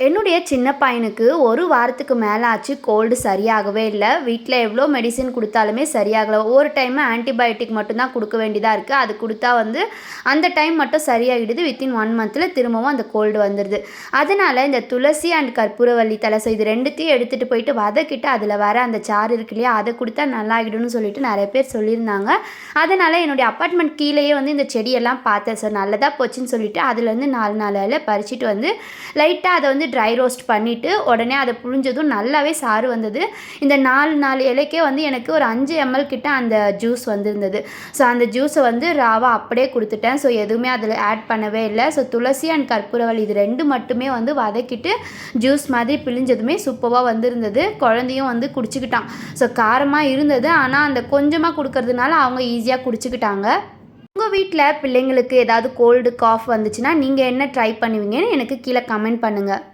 என்னுடைய சின்ன பையனுக்கு ஒரு வாரத்துக்கு மேலே ஆச்சு. கோல்டு சரியாகவே இல்லை. வீட்டில் எவ்வளோ மெடிசின் கொடுத்தாலுமே சரியாகலை. ஒவ்வொரு டைமு ஆன்டிபயோட்டிக் மட்டும்தான் கொடுக்க வேண்டியதாக இருக்குது. அது கொடுத்தா அந்த டைம் மட்டும் சரியாகிடுது. வித்தின் 1 மந்தில் திரும்பவும் அந்த கோல்டு வந்துடுது. அதனால் இந்த துளசி அண்ட் கற்பூரவள்ளி தலை இது ரெண்டுத்தையும் எடுத்துகிட்டு போயிட்டு வதக்கிட்டு அதில் வர அந்த சாறு இருக்கு இல்லையா, அதை கொடுத்தா நல்லாகிடும்னு சொல்லிட்டு நிறைய பேர் சொல்லியிருந்தாங்க. அதனால் என்னுடைய அப்பார்ட்மெண்ட் கீழேயே இந்த செடியெல்லாம் பார்த்தேன். சார் நல்லதாக போச்சுன்னு சொல்லிட்டு அதுலேருந்து 4 இலை பறிச்சிட்டு லைட்டாக அதை ட்ரை ரோஸ்ட் பண்ணிவிட்டு உடனே அதை புழிஞ்சதும் நல்லாவே சாறு வந்தது. இந்த 4 இலைக்கே எனக்கு ஒரு 5 ml கிட்ட அந்த ஜூஸ் வந்திருந்தது. ஸோ அந்த ஜூஸை ராவாக அப்படியே கொடுத்துட்டேன். ஸோ எதுவுமே அதில் ஆட் பண்ணவே இல்லை. ஸோ துளசி அண்ட் கற்பூரவள்ளி இது 2 மட்டுமே வதக்கிட்டு ஜூஸ் மாதிரி பிழிஞ்சதுமே சூப்பராக வந்திருந்தது. குழந்தையும் குடிச்சிக்கிட்டான். ஸோ காரமாக இருந்தது, ஆனால் அந்த கொஞ்சமாக கொடுக்கறதுனால அவங்க ஈஸியாக குடிச்சிக்கிட்டாங்க. உங்கள் வீட்டில் பிள்ளைங்களுக்கு ஏதாவது கோல்டு காஃப் வந்துச்சுன்னா நீங்கள் என்ன ட்ரை பண்ணுவீங்கன்னு எனக்கு கீழே கமெண்ட் பண்ணுங்கள்.